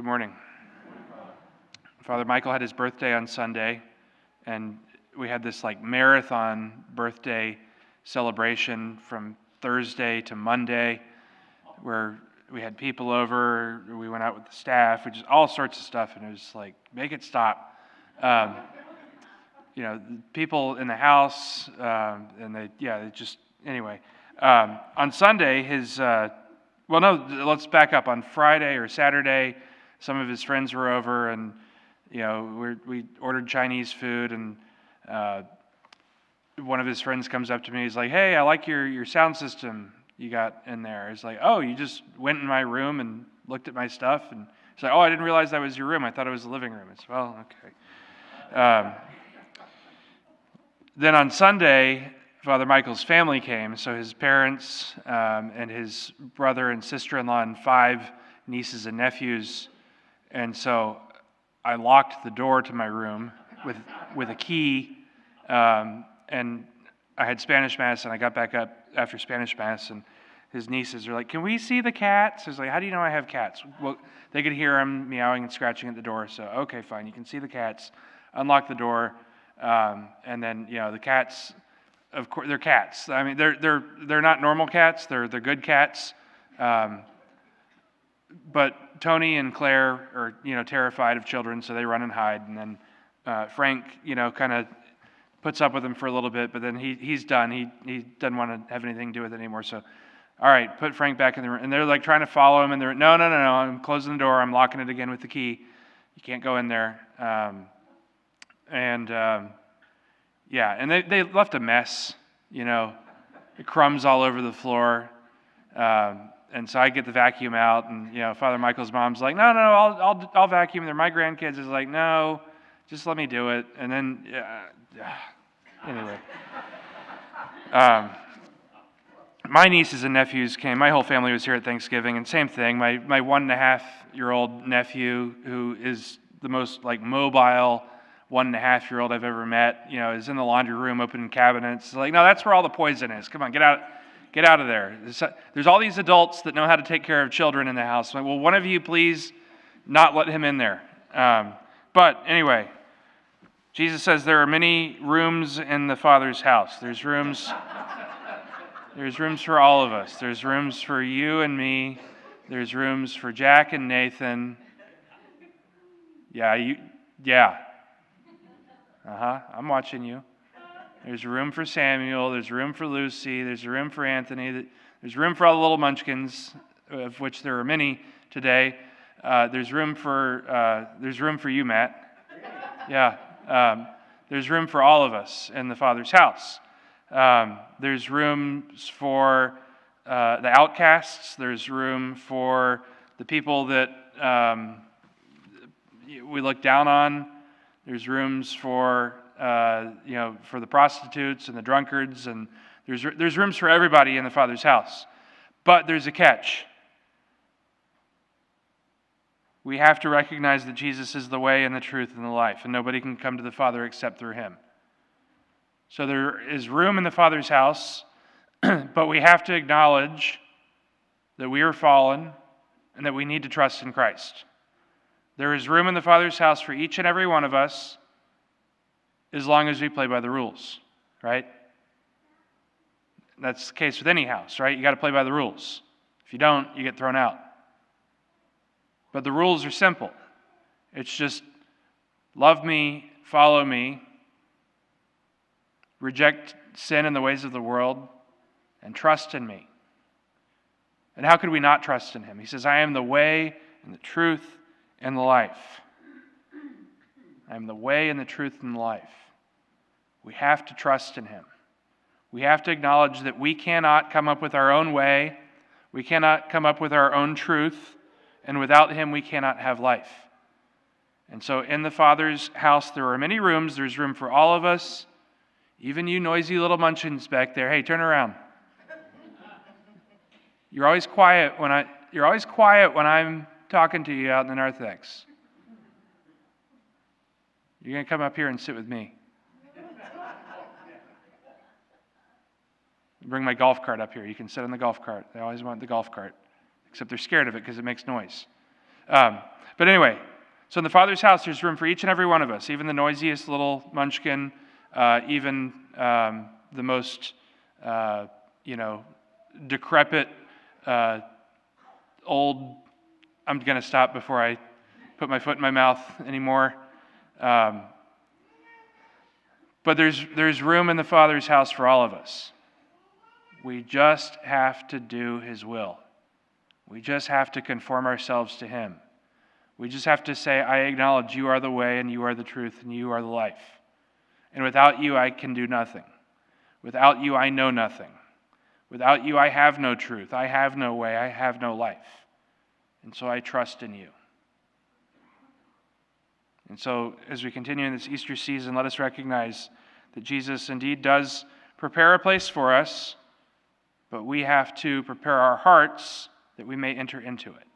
morning. Father Michael had his birthday on Sunday, and we had this marathon birthday celebration from Thursday to Monday, where we had people over, we went out with the staff, which is all sorts of stuff, and it was make it stop. People in the house, anyway. On Sunday, let's back up. On Friday or Saturday, some of his friends were over, and we ordered Chinese food, and one of his friends comes up to me. He's like, "Hey, I like your sound system you got in there." He's like, "Oh, you just went in my room and looked at my stuff?" And he's like, "Oh, I didn't realize that was your room. I thought it was the living room." It's well, okay. Then on Sunday, Father Michael's family came, so his parents and his brother and sister-in-law and 5 nieces and nephews, and so I locked the door to my room with a key, and I had Spanish Mass, and I got back up after Spanish Mass, and his nieces are like, "Can we see the cats?" I was like, "How do you know I have cats?" Well, they could hear him meowing and scratching at the door, so okay, fine, you can see the cats. Unlock the door, and then the cats. Of course, they're cats. I mean, they're not normal cats. They're good cats. But Tony and Claire are terrified of children, so they run and hide. And then Frank kind of puts up with them for a little bit, but then he's done. He doesn't want to have anything to do with it anymore. So, all right, put Frank back in the room. And they're trying to follow him, and they're no. I'm closing the door. I'm locking it again with the key. You can't go in there. And they left a mess, crumbs all over the floor. And so I get the vacuum out, and Father Michael's mom's like, "No, I'll vacuum. They're my grandkids." Is like, "No, just let me do it." And then anyway, my nieces and nephews came. My whole family was here at Thanksgiving, and same thing. My 1.5-year-old nephew, who is the most mobile 1.5-year-old I've ever met, is in the laundry room opening cabinets. It's like, "No, that's where all the poison is. Come on, get out of there." There's all these adults that know how to take care of children in the house. Like, well, one of you please not let him in there. But anyway, Jesus says there are many rooms in the Father's house. There's rooms for all of us. There's rooms for you and me. There's rooms for Jack and Nathan. Yeah. I'm watching you. There's room for Samuel. There's room for Lucy. There's room for Anthony. There's room for all the little munchkins, of which there are many today. There's room for you, Matt. Yeah. There's room for all of us in the Father's house. There's rooms for the outcasts. There's room for the people that we look down on. There's rooms for the prostitutes and the drunkards, and there's rooms for everybody in the Father's house. But there's a catch. We have to recognize that Jesus is the way and the truth and the life, and nobody can come to the Father except through Him. So there is room in the Father's house, but we have to acknowledge that we are fallen and that we need to trust in Christ. There is room in the Father's house for each and every one of us, as long as we play by the rules, right? That's the case with any house, right? You got to play by the rules. If you don't, you get thrown out. But the rules are simple. It's just love me, follow me, reject sin and the ways of the world, and trust in me. And how could we not trust in Him? He says, "I am the way and the truth and the life." I am the way and the truth and the life. We have to trust in Him. We have to acknowledge that we cannot come up with our own way. We cannot come up with our own truth. And without Him, we cannot have life. And so in the Father's house, there are many rooms. There's room for all of us. Even you noisy little munchkins back there. Hey, turn around. You're always quiet when I'm talking to you out in the narthex. You're going to come up here and sit with me. Bring my golf cart up here. You can sit on the golf cart. They always want the golf cart, except they're scared of it because it makes noise. But anyway, so in the Father's house, there's room for each and every one of us, even the noisiest little munchkin, even the most, decrepit, old. I'm going to stop before I put my foot in my mouth anymore. But there's room in the Father's house for all of us. We just have to do His will. We just have to conform ourselves to Him. We just have to say, I acknowledge you are the way and you are the truth and you are the life. And without you, I can do nothing. Without you, I know nothing. Without you, I have no truth. I have no way. I have no life. And so I trust in you. And so as we continue in this Easter season, let us recognize that Jesus indeed does prepare a place for us, but we have to prepare our hearts that we may enter into it.